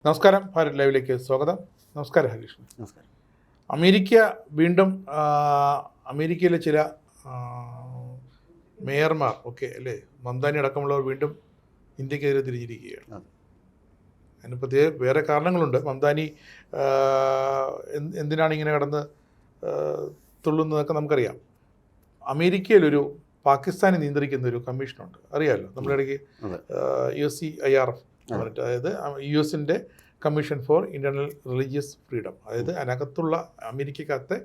നമസ്കാരം, ഭാരത് ലൈവിലേക്ക് സ്വാഗതം. നമസ്കാരം ഹരീഷ്. നമസ്കാരം. അമേരിക്ക വീണ്ടും അമേരിക്കയിലെ ചില മേയർമാർ അല്ലേ, മംദാനി അടക്കമുള്ളവർ വീണ്ടും ഇന്ത്യക്കെതിരെ തിരിഞ്ഞിരിക്കുകയാണ്. അതിന് പ്രത്യേക വേറെ കാരണങ്ങളുണ്ട്. മംദാനി എന്തിനാണ് ഇങ്ങനെ കടന്ന് തുള്ളുന്നതൊക്കെ നമുക്കറിയാം. അമേരിക്കയിലൊരു പാകിസ്ഥാനെ നിയന്ത്രിക്കുന്ന ഒരു കമ്മീഷനുണ്ട്, അറിയാമല്ലോ. നമ്മുടെ ഇടയ്ക്ക് USCIRF പറഞ്ഞിട്ട്, അതായത് US-ൻ്റെ commission for internal religious freedom, അതായത് അതിനകത്തുള്ള അമേരിക്കക്കകത്തെ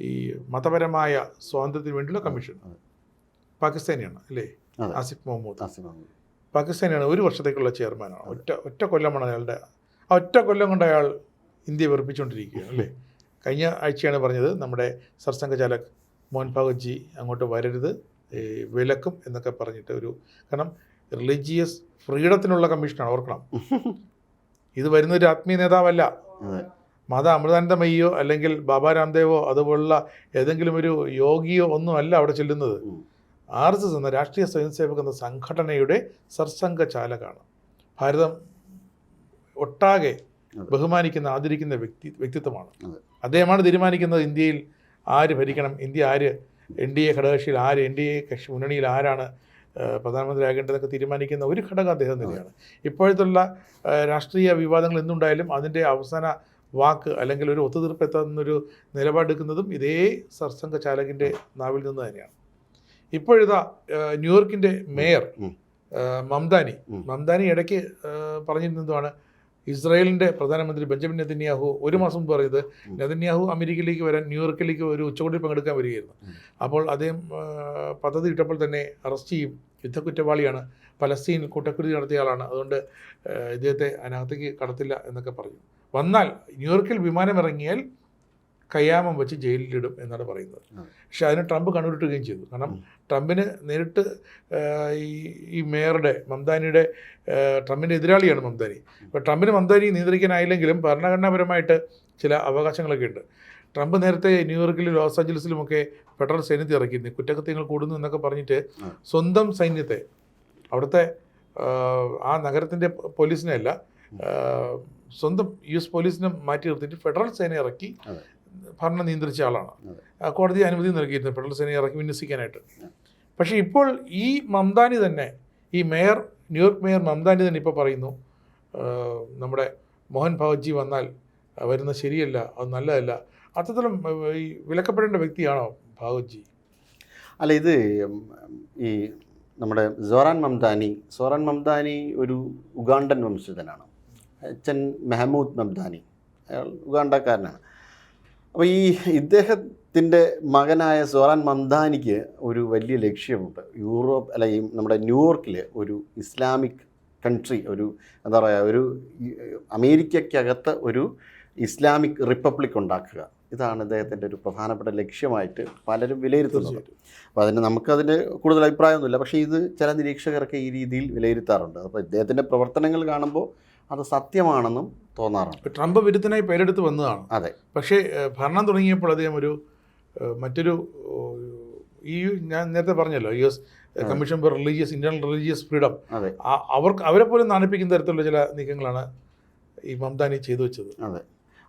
ഈ മതപരമായ സ്വാതന്ത്ര്യത്തിന് വേണ്ടിയുള്ള കമ്മീഷൻ പാകിസ്ഥാനിയാണ് അല്ലേ. ആസിഫ് മുഹമ്മദ് പാകിസ്ഥാനിയാണ്. 1 വർഷത്തേക്കുള്ള ചെയർമാനാണ്. ഒറ്റ കൊല്ലമാണ് അയാളുടെ. ആ ഒറ്റ കൊല്ലം കൊണ്ട് അയാൾ ഇന്ത്യയെ വെറുപ്പിച്ചുകൊണ്ടിരിക്കുകയാണ് അല്ലേ. കഴിഞ്ഞ ആഴ്ചയാണ് പറഞ്ഞത് നമ്മുടെ സർസംഘചാലക് മോഹൻ ഭാഗവത് അങ്ങോട്ട് വരരുത്, വിലക്കും എന്നൊക്കെ പറഞ്ഞിട്ട് കാരണം റിലീജിയസ് ഫ്രീഡത്തിനുള്ള കമ്മീഷനാണ്, ഓർക്കണം. ഇത് വരുന്ന ഒരു ആത്മീയ നേതാവല്ല, അമൃതാനന്ദമയ്യോ അല്ലെങ്കിൽ ബാബാ രാംദേവോ അതുപോലുള്ള ഏതെങ്കിലും ഒരു യോഗിയോ ഒന്നും അല്ല അവിടെ ചെല്ലുന്നത്. RSS എന്ന രാഷ്ട്രീയ സ്വയംസേവക് എന്ന സംഘടനയുടെ സർസംഘചാലകാണ്. ഭാരതം ഒട്ടാകെ ബഹുമാനിക്കുന്ന ആദരിക്കുന്ന വ്യക്തിത്വമാണ്. അദ്ദേഹമാണ് തീരുമാനിക്കുന്നത് ഇന്ത്യയിൽ ആര് ഭരിക്കണം, ഇന്ത്യ ആര്, NDA ഘടകകക്ഷിയിൽ ആര്, NDA കക്ഷി മുന്നണിയിൽ ആരാണ് പ്രധാനമന്ത്രി ആകേണ്ടതൊക്കെ തീരുമാനിക്കുന്ന ഒരു ഘടകം അദ്ദേഹം തന്നെയാണ്. ഇപ്പോഴത്തുള്ള രാഷ്ട്രീയ വിവാദങ്ങൾ എന്തുണ്ടായാലും അതിൻ്റെ അവസാന വാക്ക് അല്ലെങ്കിൽ ഒരു ഒത്തുതീർപ്പ് എത്തുന്നൊരു നിലപാടെടുക്കുന്നതും ഇതേ സർസംഘചാലകിൻ്റെ നാവിൽ നിന്ന് തന്നെയാണ്. ഇപ്പോഴിതാ ന്യൂയോർക്കിൻ്റെ മേയർ മംദാനി ഇടയ്ക്ക് പറഞ്ഞിരുന്നതാണ്, ഇസ്രായേലിൻ്റെ പ്രധാനമന്ത്രി ബെഞ്ചമിൻ നെതന്യാഹു 1 മാസം മുമ്പ് പറയുന്നത് നെതന്യാഹു അമേരിക്കയിലേക്ക് വരാൻ ന്യൂയോർക്കിലേക്ക് ഒരു ഉച്ചകോടിയിൽ പങ്കെടുക്കാൻ വരികയായിരുന്നു. അപ്പോൾ അദ്ദേഹം പദ്ധതി ഇട്ടപ്പോൾ തന്നെ അറസ്റ്റ് ചെയ്യും, യുദ്ധക്കുറ്റവാളിയാണ്, പലസ്തീൻ കൂട്ടക്കുരുതി നടത്തിയ ആളാണ്, അതുകൊണ്ട് ഇദ്ദേഹത്തെ അതിനകത്തേക്ക് കടത്തില്ല എന്നൊക്കെ പറഞ്ഞു. വന്നാൽ ന്യൂയോർക്കിൽ വിമാനമിറങ്ങിയാൽ കയ്യാമം വെച്ച് ജയിലിലിടും എന്നാണ് പറയുന്നത്. പക്ഷെ അതിന് ട്രംപ് കണ്ണുരുട്ടുകയും ചെയ്തു. കാരണം ട്രംപിന് നേരിട്ട് ഈ മേയറുടെ മംദാനിയുടെ ട്രംപിൻ്റെ എതിരാളിയാണ് മംദാനി. അപ്പോൾ ട്രംപിന് മംദാനി നിയന്ത്രിക്കാനായില്ലെങ്കിലും ഭരണഘടനാപരമായിട്ട് ചില അവകാശങ്ങളൊക്കെ ഉണ്ട്. ട്രംപ് നേരത്തെ ന്യൂയോർക്കിലും ലോസ് ആഞ്ചലസിലുമൊക്കെ ഫെഡറൽ സൈന്യത്തെ ഇറക്കിയിരുന്നു. കുറ്റകൃത്യങ്ങൾ കൂടുന്നു എന്നൊക്കെ പറഞ്ഞിട്ട് സ്വന്തം സൈന്യത്തെ, അവിടുത്തെ ആ നഗരത്തിൻ്റെ പോലീസിനെ അല്ല, സ്വന്തം US പോലീസിനെ മാറ്റി നിർത്തിയിട്ട് ഫെഡറൽ സേന ഇറക്കി ഭരണം നിയന്ത്രിച്ച ആളാണ്. കോടതി അനുമതി നൽകിയിരുന്നു ഫെഡറൽ സേനയെ ഇറക്കി വിന്യസിക്കാനായിട്ട്. പക്ഷേ ഇപ്പോൾ ഈ മംദാനി തന്നെ, ഈ ന്യൂയോർക്ക് മേയർ മംദാനി തന്നെ ഇപ്പോൾ പറയുന്നു, നമ്മുടെ മോഹൻ ഭാഗവത് വന്നാൽ വരുന്നത് ശരിയല്ല, അത് നല്ലതല്ല. അത്തരം ഈ വിലക്കപ്പെടേണ്ട വ്യക്തിയാണോ ഭാഗവത്? അല്ല, ഇത് ഈ നമ്മുടെ സോറാൻ മംദാനി ഒരു ഉഗാണ്ടൻ വംശജനാണ്. അച്ഛൻ മെഹമ്മൂദ് മംദാനി, അയാൾ ഉഗാണ്ടക്കാരനാണ്. അപ്പോൾ ഇദ്ദേഹത്തിൻ്റെ മകനായ സോറാൻ മംദാനിക്ക് ഒരു വലിയ ലക്ഷ്യമുണ്ട്. നമ്മുടെ ന്യൂയോർക്കിൽ ഒരു ഇസ്ലാമിക് കൺട്രി, എന്താ പറയുക, ഒരു അമേരിക്കയ്ക്കകത്ത് ഒരു ഇസ്ലാമിക് റിപ്പബ്ലിക് ഉണ്ടാക്കുക. ഇതാണ് ഇദ്ദേഹത്തിൻ്റെ ഒരു പ്രധാനപ്പെട്ട ലക്ഷ്യമായിട്ട് പലരും വിലയിരുത്തുന്നത്. അപ്പോൾ നമുക്കതിന് കൂടുതൽ അഭിപ്രായമൊന്നുമില്ല. പക്ഷേ ഇത് ചില നിരീക്ഷകരൊക്കെ ഈ രീതിയിൽ വിലയിരുത്താറുണ്ട്. അപ്പോൾ ഇദ്ദേഹത്തിൻ്റെ പ്രവർത്തനങ്ങൾ കാണുമ്പോൾ അത് സത്യമാണെന്നും തോന്നാറുണ്ട്. ട്രംപ് വിരുദ്ധനായി പേരെടുത്ത് വന്നതാണ്. അതെ. പക്ഷേ ഭരണം തുടങ്ങിയപ്പോൾ അദ്ദേഹം മറ്റൊരു ഞാൻ നേരത്തെ പറഞ്ഞല്ലോ, US commission for internal religious freedom, അവരെ പോലും നാണിപ്പിക്കുന്ന തരത്തിലുള്ള ചില നീക്കങ്ങളാണ് ഈ മംദാനി ചെയ്തു വെച്ചത്. അതെ.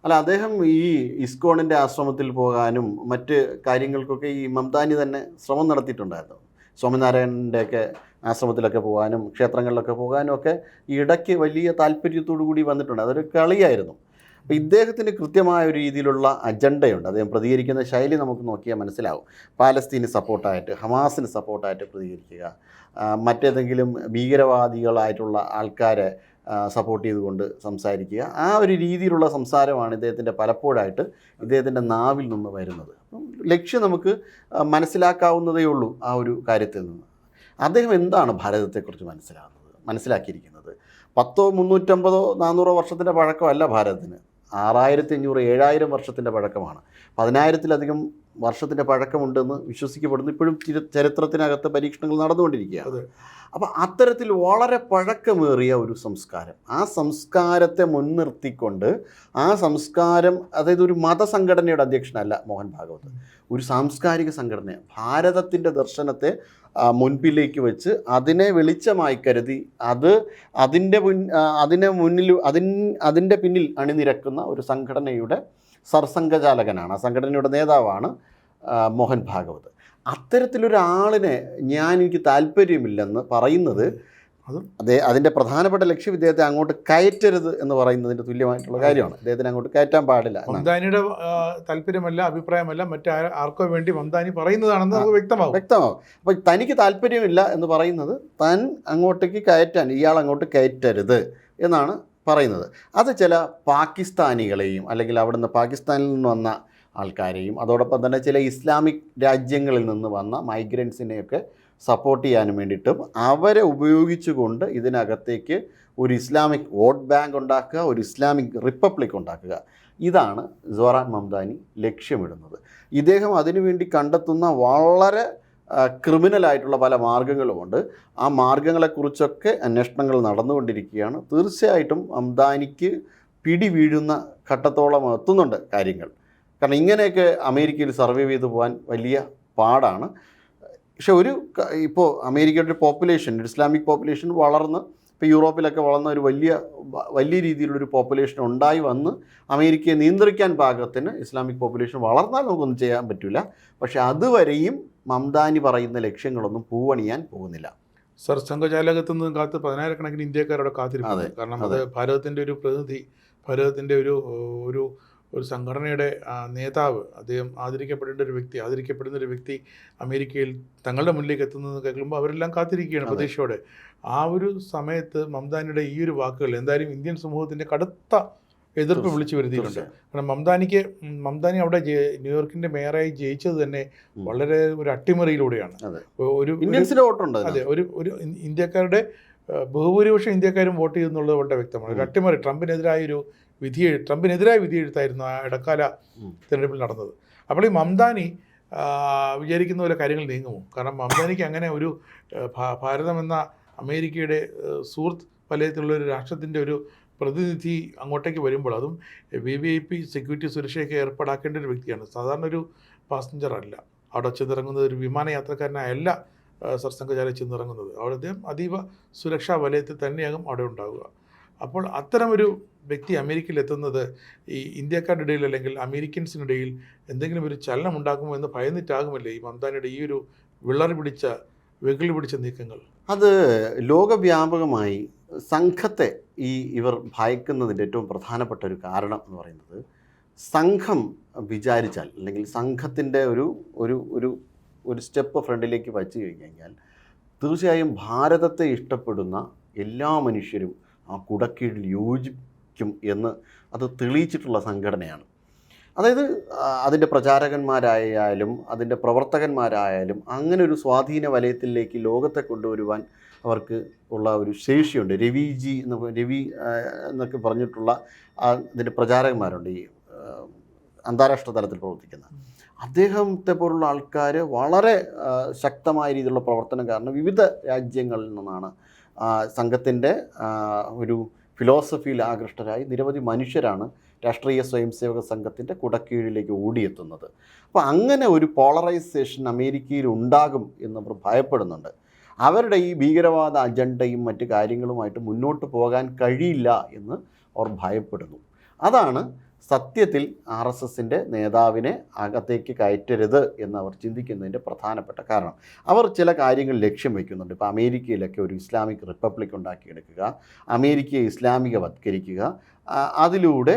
അല്ല, അദ്ദേഹം ഈ ഇസ്കോണിൻ്റെ ആശ്രമത്തിൽ പോകാനും മറ്റ് കാര്യങ്ങൾക്കൊക്കെ ഈ മംദാനി തന്നെ ശ്രമം നടത്തിയിട്ടുണ്ടായിരുന്നു. സ്വാമിനാരായണൻ്റെയൊക്കെ ആശ്രമത്തിലൊക്കെ പോകാനും ക്ഷേത്രങ്ങളിലൊക്കെ പോകാനും ഒക്കെ ഇടയ്ക്ക് വലിയ താല്പര്യത്തോടു കൂടി വന്നിട്ടുണ്ട്. അതൊരു കളിയായിരുന്നു. അപ്പോൾ ഇദ്ദേഹത്തിന് കൃത്യമായ ഒരു രീതിയിലുള്ള അജണ്ടയുണ്ട്. അദ്ദേഹം പ്രതികരിക്കുന്ന ശൈലി നമുക്ക് നോക്കിയാൽ മനസ്സിലാവും. പാലസ്തീന് സപ്പോർട്ടായിട്ട്, ഹമാസിന് സപ്പോർട്ടായിട്ട് പ്രതികരിക്കുക, മറ്റേതെങ്കിലും ഭീകരവാദികളായിട്ടുള്ള ആൾക്കാരെ സപ്പോർട്ട് ചെയ്തുകൊണ്ട് സംസാരിക്കുക, ആ ഒരു രീതിയിലുള്ള സംസാരമാണ് ഇദ്ദേഹത്തിൻ്റെ പലപ്പോഴായിട്ട് ഇദ്ദേഹത്തിൻ്റെ നാവിൽ നിന്ന് വരുന്നത്. ലക്ഷ്യം നമുക്ക് മനസ്സിലാക്കാവുന്നതേ ഉള്ളൂ ആ ഒരു കാര്യത്തിൽ നിന്ന്. അദ്ദേഹം എന്താണ് ഭാരതത്തെക്കുറിച്ച് മനസ്സിലാക്കിയിരിക്കുന്നത്? 350 400 വർഷത്തിൻ്റെ പഴക്കമല്ല ഭാരതത്തിന്. 6500 7000 വർഷത്തിൻ്റെ പഴക്കമാണ്. 10,000-ലധികം വർഷത്തിൻ്റെ പഴക്കമുണ്ടെന്ന് വിശ്വസിക്കപ്പെടുന്നു. ഇപ്പോഴും ചരിത്രത്തിനകത്ത് പരീക്ഷണങ്ങൾ നടന്നുകൊണ്ടിരിക്കുകയാണ്. അപ്പോൾ അത്തരത്തിൽ വളരെ പഴക്കമേറിയ ഒരു സംസ്കാരം, ആ സംസ്കാരത്തെ മുൻനിർത്തിക്കൊണ്ട്, ആ സംസ്കാരം, അതായത് ഒരു മതസംഘടനയുടെ അധ്യക്ഷനല്ല മോഹൻ ഭാഗവത്, ഒരു സാംസ്കാരിക സംഘടന, ഭാരതത്തിൻ്റെ ദർശനത്തെ മുൻപിലേക്ക് വെച്ച് അതിനെ വെളിച്ചമായി കരുതി അതിൻ്റെ പിന്നിൽ അണിനിരക്കുന്ന ഒരു സംഘടനയുടെ സർസംഘചാലകനാണ്, ആ സംഘടനയുടെ നേതാവാണ് മോഹൻ ഭാഗവത്. അത്തരത്തിലൊരാളിനെ എനിക്ക് താല്പര്യമില്ലെന്ന് പറയുന്നത് അതിൻ്റെ പ്രധാനപ്പെട്ട ലക്ഷ്യം ഇദ്ദേഹത്തെ അങ്ങോട്ട് കയറ്റരുത് എന്ന് പറയുന്നതിൻ്റെ തുല്യമായിട്ടുള്ള കാര്യമാണ്. അദ്ദേഹത്തിന് അങ്ങോട്ട് കയറ്റാൻ പാടില്ല. മംദാനിയുടെ താല്പര്യമല്ല, അഭിപ്രായമല്ല, മറ്റാർക്കോ വേണ്ടി മംദാനി പറയുന്നതാണെന്ന് നമുക്ക് വ്യക്തമാവും. അപ്പോൾ തനിക്ക് താല്പര്യമില്ല എന്ന് പറയുന്നത് താൻ അങ്ങോട്ടേക്ക് ഇയാൾ അങ്ങോട്ട് കയറ്റരുത് എന്നാണ് പറയുന്നത്. അത് ചില പാകിസ്ഥാനികളെയും അല്ലെങ്കിൽ അവിടുന്ന് പാകിസ്ഥാനിൽ നിന്ന് വന്ന ആൾക്കാരെയും അതോടൊപ്പം തന്നെ ചില ഇസ്ലാമിക് രാജ്യങ്ങളിൽ നിന്ന് വന്ന മൈഗ്രൻസിനെയൊക്കെ സപ്പോർട്ട് ചെയ്യാനും വേണ്ടിയിട്ടും അവരെ ഉപയോഗിച്ചുകൊണ്ട് ഇതിനകത്തേക്ക് ഒരു ഇസ്ലാമിക് വോട്ട് ബാങ്ക് ഉണ്ടാക്കുക, ഒരു ഇസ്ലാമിക് റിപ്പബ്ലിക് ഉണ്ടാക്കുക. ഇതാണ് സൊഹ്റാൻ മംദാനി ലക്ഷ്യമിടുന്നത്. ഇദ്ദേഹം അതിനുവേണ്ടി കണ്ടെത്തുന്ന വളരെ ക്രിമിനലായിട്ടുള്ള പല മാർഗങ്ങളുമുണ്ട്. ആ മാർഗങ്ങളെക്കുറിച്ചൊക്കെ അന്വേഷണങ്ങൾ നടന്നുകൊണ്ടിരിക്കുകയാണ്. തീർച്ചയായിട്ടും മംദാനിക്ക് പിടി വീഴുന്ന ഘട്ടത്തോളം എത്തുന്നുണ്ട് കാര്യങ്ങൾ. കാരണം ഇങ്ങനെയൊക്കെ അമേരിക്കയിൽ സർവൈവ് ചെയ്ത് പോകാൻ വലിയ പാടാണ്. പക്ഷെ ഇപ്പോൾ അമേരിക്കയുടെ പോപ്പുലേഷൻ, ഇസ്ലാമിക് പോപ്പുലേഷൻ വളർന്ന് ഇപ്പോൾ യൂറോപ്പിലൊക്കെ വളർന്ന ഒരു വലിയ രീതിയിലുള്ളൊരു പോപ്പുലേഷൻ ഉണ്ടായി വന്ന് അമേരിക്കയെ നിയന്ത്രിക്കാൻ പാകത്തിന് ഇസ്ലാമിക് പോപ്പുലേഷൻ വളർന്നാൽ നമുക്കൊന്നും ചെയ്യാൻ പറ്റില്ല. പക്ഷെ അതുവരെയും മംദാനി പറയുന്ന ലക്ഷ്യങ്ങളൊന്നും പൂവണിയാൻ പോകുന്നില്ല. സർസംഘചാലകത്തു നിന്നും കാത്ത് 10,000-കണക്കിന് ഇന്ത്യക്കാരവിടെ കാത്തിരിക്കുന്നു. കാരണം അത് ഭാരതത്തിൻ്റെ ഒരു പ്രതിനിധി, ഭാരതത്തിൻ്റെ ഒരു സംഘടനയുടെ നേതാവ്, അദ്ദേഹം ആദരിക്കപ്പെടുന്ന ഒരു വ്യക്തി അമേരിക്കയിൽ തങ്ങളുടെ മുന്നിലേക്ക് എത്തുന്നതെന്ന് കേൾക്കുമ്പോൾ അവരെല്ലാം കാത്തിരിക്കുകയാണ് പ്രതീക്ഷയോടെ. ആ ഒരു സമയത്ത് മംദാനിയുടെ ഈ ഒരു വാക്കുകൾ എന്തായാലും ഇന്ത്യൻ സമൂഹത്തിൻ്റെ കടുത്ത എതിർപ്പ് വിളിച്ചു വരുത്തിയിട്ടുണ്ട്. കാരണം മംദാനി അവിടെ ന്യൂയോർക്കിൻ്റെ മേയറായി ജയിച്ചത് തന്നെ വളരെ ഒരു അട്ടിമറിയിലൂടെയാണ്. അതെ, ഒരു ഇന്ത്യക്കാരുടെ ബഹുഭൂരിപക്ഷം ഇന്ത്യക്കാരും വോട്ട് ചെയ്യുന്നുള്ളത് വളരെ വ്യക്തമാണ്. ഒരു അട്ടിമറി, ട്രംപിനെതിരായ വിധിയെഴുത്തായിരുന്നു ആ ഇടക്കാല തിരഞ്ഞെടുപ്പിൽ നടന്നത്. അപ്പോൾ ഈ മംദാനി വിചാരിക്കുന്ന പോലെ കാര്യങ്ങൾ നീങ്ങുമോ? കാരണം മംദാനിക്ക് അങ്ങനെ ഒരു ഭാരതം എന്ന അമേരിക്കയുടെ സുഹൃത്ത് വലയത്തിലുള്ള ഒരു രാഷ്ട്രത്തിൻ്റെ ഒരു പ്രതിനിധി അങ്ങോട്ടേക്ക് വരുമ്പോൾ, അതും VIP സെക്യൂരിറ്റി സുരക്ഷയൊക്കെ ഏർപ്പാടാക്കേണ്ട ഒരു വ്യക്തിയാണ്. സാധാരണ ഒരു പാസഞ്ചർ അല്ല അവിടെ ചെന്നിറങ്ങുന്നത്, ഒരു വിമാനയാത്രക്കാരനായല്ല സർസംഘചാലകൻ ചെന്നിറങ്ങുന്നത്. അവിടെ അദ്ദേഹം അതീവ സുരക്ഷാ വലയത്തിൽ തന്നെയാകും അവിടെ ഉണ്ടാവുക. അപ്പോൾ അത്തരമൊരു വ്യക്തി അമേരിക്കയിൽ എത്തുന്നത് ഈ ഇന്ത്യക്കാരുടെ ഇടയിൽ അല്ലെങ്കിൽ അമേരിക്കൻസിനിടയിൽ എന്തെങ്കിലും ഒരു ചലനം ഉണ്ടാക്കുമോ എന്ന് ഭയന്നിട്ടാകുമല്ലേ ഈ മംദാനിയുടെ ഈ ഒരു വെകിളി പിടിച്ച നീക്കങ്ങൾ? അത് ലോകവ്യാപകമായി സംഘത്തെ ഇവർ ഭയക്കുന്നതിൻ്റെ ഏറ്റവും പ്രധാനപ്പെട്ട ഒരു കാരണം എന്ന് പറയുന്നത്, സംഘം വിചാരിച്ചാൽ അല്ലെങ്കിൽ സംഘത്തിൻ്റെ ഒരു സ്റ്റെപ്പ് ഫ്രണ്ടിലേക്ക് വച്ചു കഴിഞ്ഞാൽ തീർച്ചയായും ഭാരതത്തെ ഇഷ്ടപ്പെടുന്ന എല്ലാ മനുഷ്യരും ആ കുടക്കീഴിൽ യോജിക്കും എന്ന് അത് തെളിയിച്ചിട്ടുള്ള സംഘടനയാണ്. അതായത് അതിൻ്റെ പ്രചാരകന്മാരായാലും അതിൻ്റെ പ്രവർത്തകന്മാരായാലും അങ്ങനെ ഒരു സ്വാധീന വലയത്തിലേക്ക് ലോകത്തെ കൊണ്ടുവരുവാൻ അവർക്ക് ഉള്ള ഒരു ശേഷിയുണ്ട്. രവി എന്നൊക്കെ പറഞ്ഞിട്ടുള്ള അതിൻ്റെ പ്രചാരകന്മാരുണ്ട്, ഈ അന്താരാഷ്ട്ര തലത്തിൽ പ്രവർത്തിക്കുന്ന. അദ്ദേഹത്തെ പോലുള്ള ആൾക്കാർ വളരെ ശക്തമായ രീതിയിലുള്ള പ്രവർത്തനം കാരണം വിവിധ രാജ്യങ്ങളിൽ നിന്നാണ് സംഘത്തിൻ്റെ ഒരു ഫിലോസഫിയിൽ ആകൃഷ്ടരായി നിരവധി മനുഷ്യരാണ് രാഷ്ട്രീയ സ്വയംസേവക സംഘത്തിൻ്റെ കുടക്കീഴിലേക്ക് ഓടിയെത്തുന്നത്. അപ്പോൾ അങ്ങനെ ഒരു പോളറൈസേഷൻ അമേരിക്കയിൽ ഉണ്ടാകും എന്നവർ ഭയപ്പെടുന്നുണ്ട്. അവരുടെ ഈ ഭീകരവാദ അജണ്ടയും മറ്റ് കാര്യങ്ങളുമായിട്ട് മുന്നോട്ട് പോകാൻ കഴിയില്ല എന്ന് അവർ ഭയപ്പെടുന്നു. അതാണ് സത്യത്തിൽ RSSൻ്റെ നേതാവിനെ അകത്തേക്ക് കയറ്റരുത് എന്ന് അവർ ചിന്തിക്കുന്നതിൻ്റെ പ്രധാനപ്പെട്ട കാരണം. അവർ ചില കാര്യങ്ങൾ ലക്ഷ്യം വയ്ക്കുന്നുണ്ട്. ഇപ്പോൾ അമേരിക്കയിലൊക്കെ ഒരു ഇസ്ലാമിക് റിപ്പബ്ലിക് ഉണ്ടാക്കിയെടുക്കുക, അമേരിക്കയെ ഇസ്ലാമികവത്കരിക്കുക, അതിലൂടെ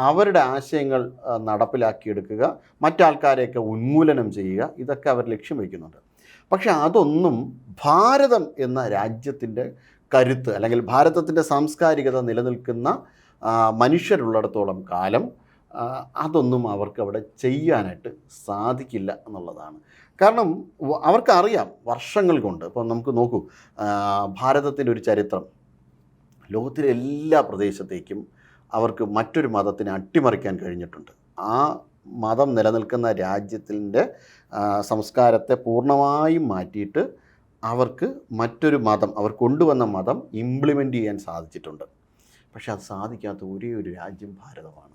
അവരുടെ ആശയങ്ങൾ നടപ്പിലാക്കിയെടുക്കുക, മറ്റാൾക്കാരെയൊക്കെ ഉന്മൂലനം ചെയ്യുക, ഇതൊക്കെ അവർ ലക്ഷ്യം വയ്ക്കുന്നുണ്ട്. പക്ഷെ അതൊന്നും ഭാരതം എന്ന രാജ്യത്തിൻ്റെ കരുത്ത് അല്ലെങ്കിൽ ഭാരതത്തിൻ്റെ സാംസ്കാരികത നിലനിൽക്കുന്ന മനുഷ്യരുള്ളിടത്തോളം കാലം അതൊന്നും അവർക്ക് അവിടെ ചെയ്യാനായിട്ട് സാധിക്കില്ല എന്നുള്ളതാണ്. കാരണം അവർക്കറിയാം വർഷങ്ങൾ കൊണ്ട്. ഇപ്പം നമുക്ക് നോക്കൂ, ഭാരതത്തിൻ്റെ ഒരു ചരിത്രം, ലോകത്തിലെ എല്ലാ പ്രദേശത്തേക്കും അവർക്ക് മറ്റൊരു മതത്തിനെ അട്ടിമറിക്കാൻ കഴിഞ്ഞിട്ടുണ്ട്. ആ മതം നിലനിൽക്കുന്ന രാജ്യത്തിൻ്റെ സംസ്കാരത്തെ പൂർണ്ണമായും മാറ്റിയിട്ട് അവർക്ക് മറ്റൊരു മതം, അവർ കൊണ്ടുവന്ന മതം ഇംപ്ലിമെൻ്റ് ചെയ്യാൻ സാധിച്ചിട്ടുണ്ട്. പക്ഷെ അത് സാധിക്കാത്ത ഒരേ ഒരു രാജ്യം ഭാരതമാണ്.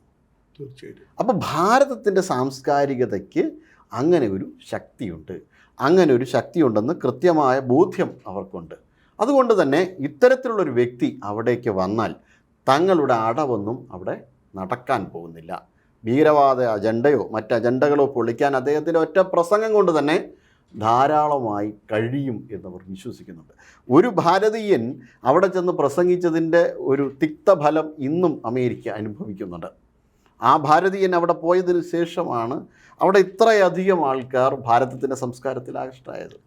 തീർച്ചയായിട്ടും. അപ്പോൾ ഭാരതത്തിൻ്റെ സാംസ്കാരികതയ്ക്ക് അങ്ങനെ ഒരു ശക്തിയുണ്ട്. അങ്ങനെ ഒരു ശക്തിയുണ്ടെന്ന് കൃത്യമായ ബോധ്യം അവർക്കുണ്ട്. അതുകൊണ്ട് തന്നെ ഇത്തരത്തിലുള്ളൊരു വ്യക്തി അവിടേക്ക് വന്നാൽ തങ്ങളുടെ അടവൊന്നും അവിടെ നടക്കാൻ പോകുന്നില്ല. ഭീകരവാദ അജണ്ടയോ മറ്റ് അജണ്ടകളോ പൊളിക്കാൻ അദ്ദേഹത്തിൻ്റെ ഒറ്റ പ്രസംഗം കൊണ്ട് തന്നെ ധാരാളമായി കഴിയും എന്നവർ വിശ്വസിക്കുന്നുണ്ട്. ഒരു ഭാരതീയൻ അവിടെ ചെന്ന് പ്രസംഗിച്ചതിൻ്റെ ഒരു തിക്തഫലം ഇന്നും അമേരിക്ക അനുഭവിക്കുന്നുണ്ട്. ആ ഭാരതീയൻ അവിടെ പോയതിന് ശേഷമാണ് അവിടെ ഇത്രയധികം ആൾക്കാർ ഭാരതത്തിൻ്റെ സംസ്കാരത്തിൽ ആകൃഷ്ടരായത്.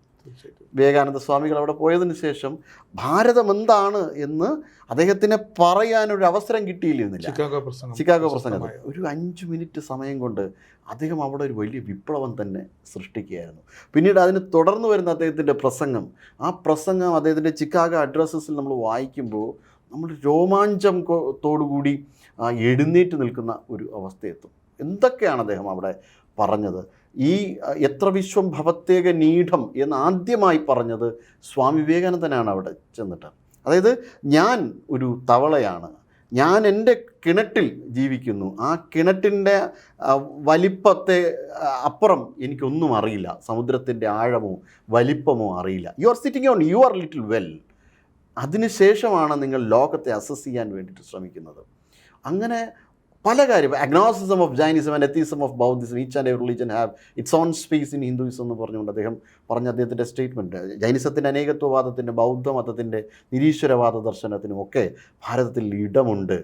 വിവേകാനന്ദ സ്വാമികൾ അവിടെ പോയതിന് ശേഷം ഭാരതം എന്താണ് എന്ന് അദ്ദേഹത്തിന് പറയാനൊരു അവസരം കിട്ടിയിരുന്നില്ല. ചിക്കാഗോ പ്രസംഗത്തിൽ ഒരു 5 മിനിറ്റ് സമയം കൊണ്ട് അദ്ദേഹം അവിടെ ഒരു വലിയ വിപ്ലവം തന്നെ സൃഷ്ടിക്കുകയായിരുന്നു. പിന്നീട് അതിന് തുടർന്ന് വരുന്ന അദ്ദേഹത്തിൻ്റെ പ്രസംഗം, ആ പ്രസംഗം അദ്ദേഹത്തിൻ്റെ ചിക്കാഗോ അഡ്രസ്സസിൽ നമ്മൾ വായിക്കുമ്പോൾ നമ്മൾ രോമാഞ്ചത്തോടുകൂടി എഴുന്നേറ്റ് നിൽക്കുന്ന ഒരു അവസ്ഥയെത്തും. എന്തൊക്കെയാണ് അദ്ദേഹം അവിടെ പറഞ്ഞത്? ഈ എത്ര വിശ്വം ഭവത്തേക നീഢം എന്ന് ആദ്യമായി പറഞ്ഞത് സ്വാമി വിവേകാനന്ദനാണ് അവിടെ ചെന്നിട്ട്. അതായത് ഞാൻ ഒരു തവളയാണ്, ഞാൻ എൻ്റെ കിണറ്റിൽ ജീവിക്കുന്നു, ആ കിണറ്റിൻ്റെ വലിപ്പത്തെ അപ്പുറം എനിക്കൊന്നും അറിയില്ല, സമുദ്രത്തിൻ്റെ ആഴമോ വലിപ്പമോ അറിയില്ല. You are sitting on your little well. അതിനുശേഷമാണ് നിങ്ങൾ ലോകത്തെ അസസ് ചെയ്യാൻ വേണ്ടിയിട്ട് ശ്രമിക്കുന്നത്. അങ്ങനെ പല കാര്യം, agnosticism of Jainism and atheism of Buddhism, each and every religion have its own space in Hinduism എന്ന് പറഞ്ഞുകൊണ്ട് അദ്ദേഹം പറഞ്ഞ അദ്ദേഹത്തിൻ്റെ സ്റ്റേറ്റ്മെൻറ്റ്, ജൈനിസത്തിൻ്റെ അനേകത്വവാദത്തിൻ്റെ, ബൗദ്ധ മതത്തിൻ്റെ നിരീശ്വരവാദ ദർശനത്തിനും ഒക്കെ ഭാരതത്തിൽ ഇടമുണ്ട്.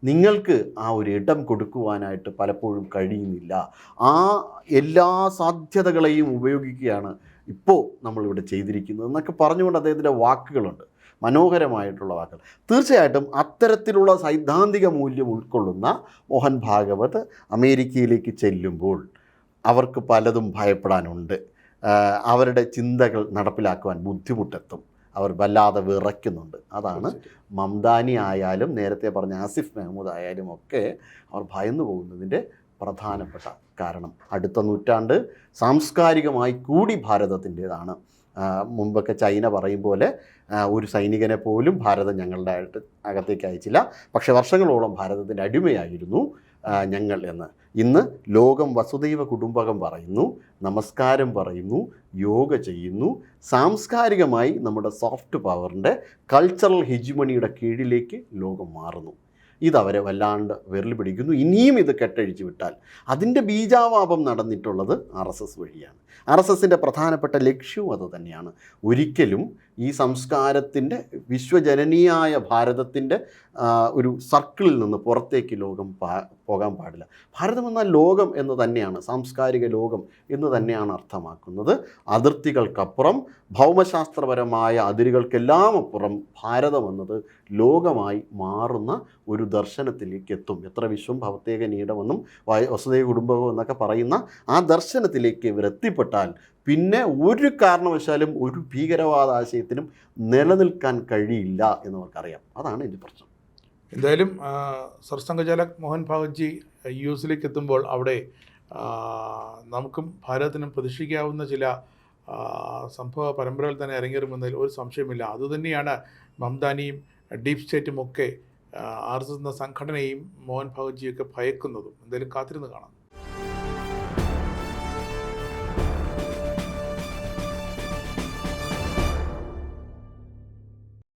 നിങ്ങൾക്ക് ആ ഒരു ഇടം കൊടുക്കുവാനായിട്ട് പലപ്പോഴും കഴിയുന്നില്ല. ആ എല്ലാ സാധ്യതകളെയും ഉപയോഗിക്കുകയാണ് ഇപ്പോൾ നമ്മളിവിടെ ചെയ്തിരിക്കുന്നത് എന്നൊക്കെ പറഞ്ഞുകൊണ്ട് അദ്ദേഹത്തിൻ്റെ വാക്കുകളുണ്ട്, മനോഹരമായിട്ടുള്ള വാക്കുകൾ. തീർച്ചയായിട്ടും അത്തരത്തിലുള്ള സൈദ്ധാന്തിക മൂല്യം ഉൾക്കൊള്ളുന്ന മോഹൻ ഭാഗവത് അമേരിക്കയിലേക്ക് ചെല്ലുമ്പോൾ അവർക്ക് പലതും ഭയപ്പെടാനുണ്ട്. അവരുടെ ചിന്തകൾ നടപ്പിലാക്കുവാൻ ബുദ്ധിമുട്ടെത്തും. അവർ വല്ലാതെ വിറയ്ക്കുന്നുണ്ട്. അതാണ് മംദാനി ആയാലും നേരത്തെ പറഞ്ഞ ആസിഫ് മെഹ്മൂദ് ആയാലും ഒക്കെ അവർ ഭയന്നു പോകുന്നതിൻ്റെ പ്രധാനപ്പെട്ട കാരണം. അടുത്ത നൂറ്റാണ്ട് സാംസ്കാരികമായി കൂടി ഭാരതത്തിൻ്റേതാണ്. മുമ്പൊക്കെ ചൈന പറയും പോലെ ഒരു സൈനികനെ പോലും ഭാരതം ഞങ്ങളുടെ അകത്തേക്ക് അയച്ചില്ല, പക്ഷേ വർഷങ്ങളോളം ഭാരതത്തിൻ്റെ അടിമയായിരുന്നു ഞങ്ങൾ എന്ന്. ഇന്ന് ലോകം വസുദൈവ കുടുംബകം പറയുന്നു, നമസ്കാരം പറയുന്നു, യോഗ ചെയ്യുന്നു. സാംസ്കാരികമായി നമ്മുടെ സോഫ്റ്റ് പവറിൻ്റെ കൾച്ചറൽ ഹെജിമണിയുടെ കീഴിലേക്ക് ലോകം മാറുന്നു. ഇതവരെ വല്ലാണ്ട് വിരൽ പിടിക്കുന്നു. ഇനിയും ഇത് കെട്ടഴിച്ചു വിട്ടാൽ അതിൻ്റെ ബീജാവാപം നടന്നിട്ടുള്ളത് RSS വഴിയാണ്. RSSൻ്റെ പ്രധാനപ്പെട്ട ലക്ഷ്യവും അത് തന്നെയാണ്. ഒരിക്കലും ഈ സംസ്കാരത്തിൻ്റെ വിശ്വജനനീയായ ഭാരതത്തിൻ്റെ ഒരു സർക്കിളിൽ നിന്ന് പുറത്തേക്ക് ലോകം പോകാൻ പാടില്ല. ഭാരതം എന്നാൽ ലോകം എന്ന് തന്നെയാണ്, സാംസ്കാരിക ലോകം എന്ന് തന്നെയാണ് അർത്ഥമാക്കുന്നത്. അതിർത്തികൾക്കപ്പുറം ഭൗമശാസ്ത്രപരമായ അതിരുകൾക്കെല്ലാം അപ്പുറം ഭാരതം എന്നത് ലോകമായി മാറുന്ന ഒരു ദർശനത്തിലേക്ക് എത്തും. എത്ര വിശ്വം ഭവത്തേക നീടമെന്നും വസുദൈവ കുടുംബകം എന്നൊക്കെ പറയുന്ന ആ ദർശനത്തിലേക്ക് ഇവർ എത്തിപ്പെട്ടാൽ പിന്നെ ഒരു കാരണവശാലും ഒരു ഭീകരവാദ ആശയത്തിനും നിലനിൽക്കാൻ കഴിയില്ല എന്നവർക്കറിയാം. അതാണ് എൻ്റെ പ്രശ്നം. എന്തായാലും സർസംഘചാലക് മോഹൻ ഭാഗവത്ജി US എത്തുമ്പോൾ അവിടെ നമുക്കും ഭാരതത്തിനും പ്രതീക്ഷിക്കാവുന്ന ചില സംഭവ പരമ്പരകൾ തന്നെ അരങ്ങേറുമെന്നതിൽ ഒരു സംശയമില്ല. അതുതന്നെയാണ് മംദാനിയും ഡീപ് സ്റ്റേറ്റും ഒക്കെ RSS എന്ന സംഘടനയും മോഹൻ ഭാഗവത്ജിയൊക്കെ ഭയക്കുന്നതും. എന്തായാലും കാത്തിരുന്ന് കാണാം.